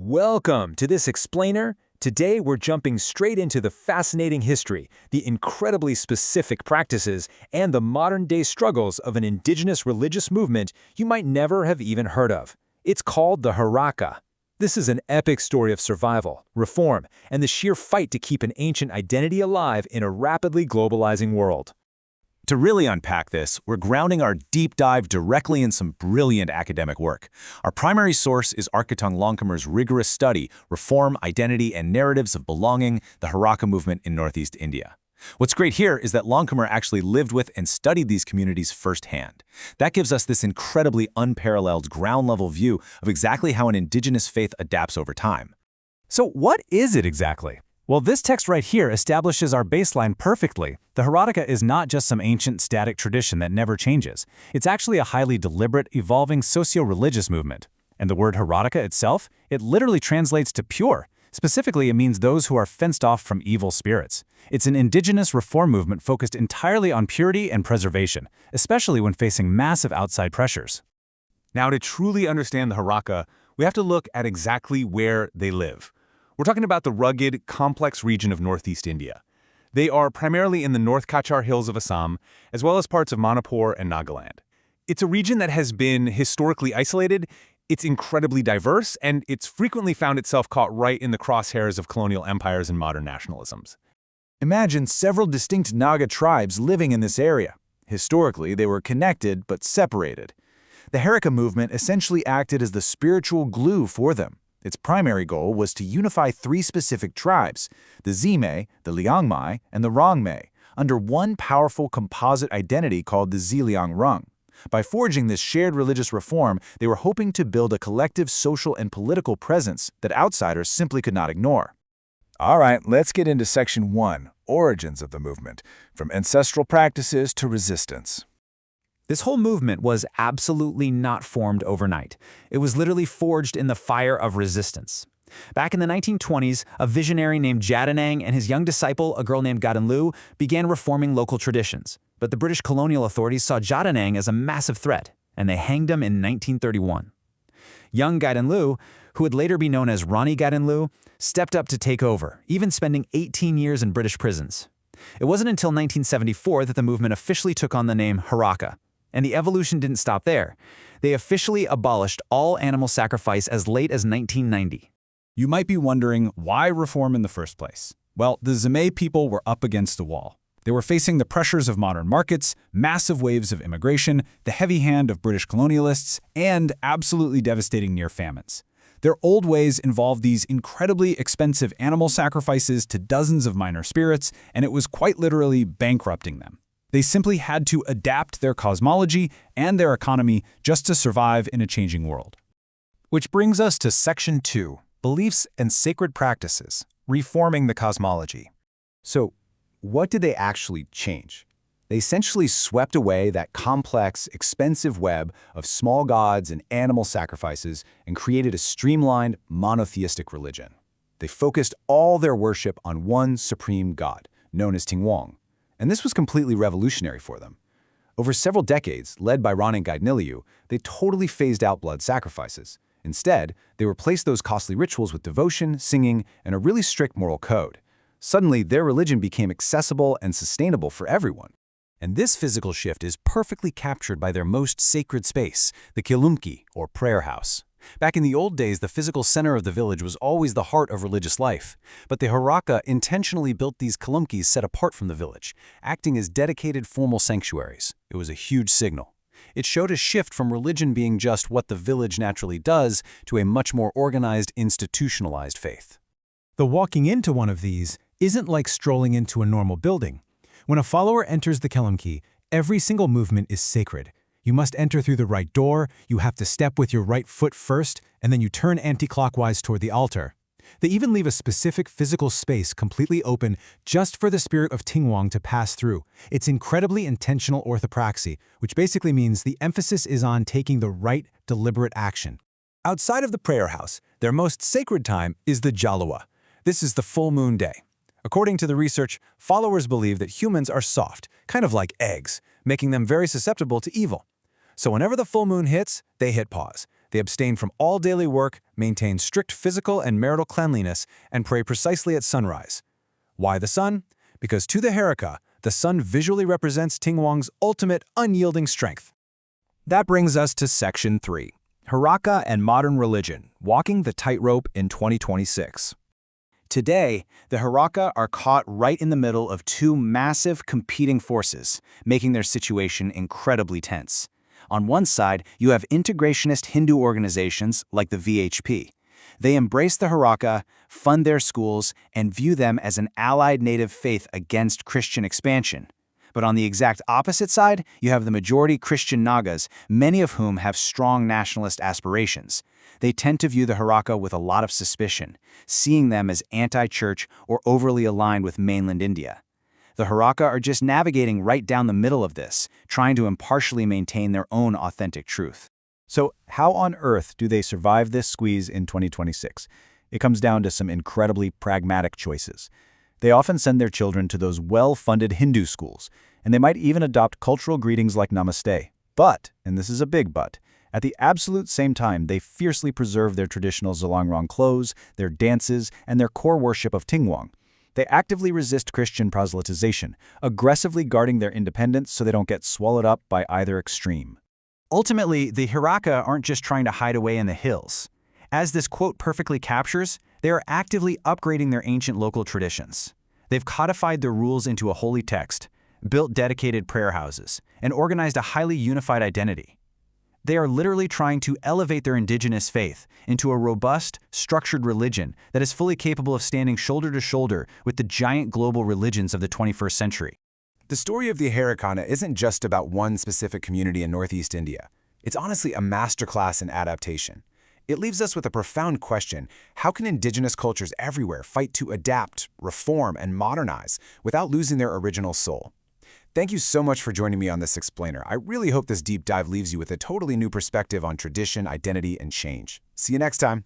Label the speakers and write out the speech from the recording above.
Speaker 1: Welcome to this explainer. Today we're jumping straight into the fascinating history, the incredibly specific practices, and the modern-day struggles of an indigenous religious movement you might never have even heard of. It's called the Heraka. This is an epic story of survival, reform, and the sheer fight to keep an ancient identity alive in a rapidly globalizing world.
Speaker 2: To really unpack this, we're grounding our deep dive directly in some brilliant academic work. Our primary source is Arkatong Longkamer's rigorous study, Reform, Identity, and Narratives of Belonging, the Heraka movement in Northeast India. What's great here is that Longkamer actually lived with and studied these communities firsthand. That gives us this incredibly unparalleled ground-level view of exactly how an indigenous faith adapts over time.
Speaker 3: So what is it exactly? Well, this text right here establishes our baseline perfectly. The Heraka is not just some ancient static tradition that never changes. It's actually a highly deliberate, evolving socio-religious movement. And the word Heraka itself, it literally translates to pure. Specifically, it means those who are fenced off from evil spirits. It's an indigenous reform movement focused entirely on purity and preservation, especially when facing massive outside pressures.
Speaker 4: Now, to truly understand the Heraka, we have to look at exactly where they live. We're talking about the rugged, complex region of Northeast India. They are primarily in the North Kachar Hills of Assam, as well as parts of Manipur and Nagaland. It's a region that has been historically isolated, it's incredibly diverse, and it's frequently found itself caught right in the crosshairs of colonial empires and modern nationalisms.
Speaker 5: Imagine several distinct Naga tribes living in this area. Historically, they were connected but separated. The Heraka movement essentially acted as the spiritual glue for them. Its primary goal was to unify three specific tribes, the ZELIANGRONGPUI-MEI, the Liangmai, and the Rongmei, under one powerful composite identity called the Zeliangrong. By forging this shared religious reform, they were hoping to build a collective social and political presence that outsiders simply could not ignore.
Speaker 6: All right, let's get into Section 1, Origins of the Movement, from ancestral practices to resistance.
Speaker 3: This whole movement was absolutely not formed overnight. It was literally forged in the fire of resistance. Back in the 1920s, a visionary named Jadonang and his young disciple, a girl named Gaidinliu, began reforming local traditions. But the British colonial authorities saw Jadonang as a massive threat, and they hanged him in 1931. Young Gaidinliu, who would later be known as Rani Gaidinliu, stepped up to take over, even spending 18 years in British prisons. It wasn't until 1974 that the movement officially took on the name Heraka. And the evolution didn't stop there. They officially abolished all animal sacrifice as late as 1990.
Speaker 5: You might be wondering, why reform in the first place? Well, the ZELIANGRONGPUI-MEI people were up against the wall. They were facing the pressures of modern markets, massive waves of immigration, the heavy hand of British colonialists, and absolutely devastating near famines. Their old ways involved these incredibly expensive animal sacrifices to dozens of minor spirits, and it was quite literally bankrupting them. They simply had to adapt their cosmology and their economy just to survive in a changing world.
Speaker 6: Which brings us to Section 2, Beliefs and Sacred Practices, Reforming the Cosmology.
Speaker 7: So, what did they actually change? They essentially swept away that complex, expensive web of small gods and animal sacrifices and created a streamlined, monotheistic religion. They focused all their worship on one supreme god, known as Tingwang. And this was completely revolutionary for them. Over several decades, led by Rani Gaidinliu, they totally phased out blood sacrifices. Instead, they replaced those costly rituals with devotion, singing, and a really strict moral code. Suddenly, their religion became accessible and sustainable for everyone.
Speaker 2: And this physical shift is perfectly captured by their most sacred space, the Kilumki, or prayer house. Back in the old days, the physical center of the village was always the heart of religious life. But the Heraka intentionally built these kilumkis set apart from the village, acting as dedicated formal sanctuaries. It was a huge signal. It showed a shift from religion being just what the village naturally does to a much more organized, institutionalized faith.
Speaker 3: The walking into one of these isn't like strolling into a normal building. When a follower enters the Kilumki, every single movement is sacred. You must enter through the right door, you have to step with your right foot first, and then you turn anti-clockwise toward the altar. They even leave a specific physical space completely open just for the spirit of Tingwang to pass through. It's incredibly intentional orthopraxy, which basically means the emphasis is on taking the right, deliberate action.
Speaker 1: Outside of the prayer house, their most sacred time is the Jalua. This is the full moon day. According to the research, followers believe that humans are soft, kind of like eggs, making them very susceptible to evil. So whenever the full moon hits, they hit pause.
Speaker 3: They abstain from all daily work, maintain strict physical and marital cleanliness, and pray precisely at sunrise. Why the sun? Because to the Heraka, the sun visually represents Tingwang's ultimate unyielding strength. That brings us to Section 3, Heraka and Modern Religion, Walking the Tightrope in 2026. Today, the Heraka are caught right in the middle of two massive competing forces, making their situation incredibly tense. On one side, you have integrationist Hindu organizations like the VHP. They embrace the Heraka, fund their schools, and view them as an allied native faith against Christian expansion. But on the exact opposite side, you have the majority Christian Nagas, many of whom have strong nationalist aspirations. They tend to view the Heraka with a lot of suspicion, seeing them as anti-church or overly aligned with mainland India. The Heraka are just navigating right down the middle of this, trying to impartially maintain their own authentic truth.
Speaker 2: So how on earth do they survive this squeeze in 2026? It comes down to some incredibly pragmatic choices. They often send their children to those well-funded Hindu schools, and they might even adopt cultural greetings like Namaste. But, and this is a big but, at the absolute same time, they fiercely preserve their traditional Zeliangrong clothes, their dances, and their core worship of Tingwang. They actively resist Christian proselytization, aggressively guarding their independence so they don't get swallowed up by either extreme.
Speaker 3: Ultimately, the Heraka aren't just trying to hide away in the hills. As this quote perfectly captures, they are actively upgrading their ancient local traditions. They've codified their rules into a holy text, built dedicated prayer houses, and organized a highly unified identity. They are literally trying to elevate their indigenous faith into a robust, structured religion that is fully capable of standing shoulder to shoulder with the giant global religions of the 21st century.
Speaker 5: The story of the Heraka isn't just about one specific community in Northeast India. It's honestly a masterclass in adaptation. It leaves us with a profound question: how can indigenous cultures everywhere fight to adapt, reform, and modernize without losing their original soul? Thank you so much for joining me on this explainer. I really hope this deep dive leaves you with a totally new perspective on tradition, identity, and change. See you next time.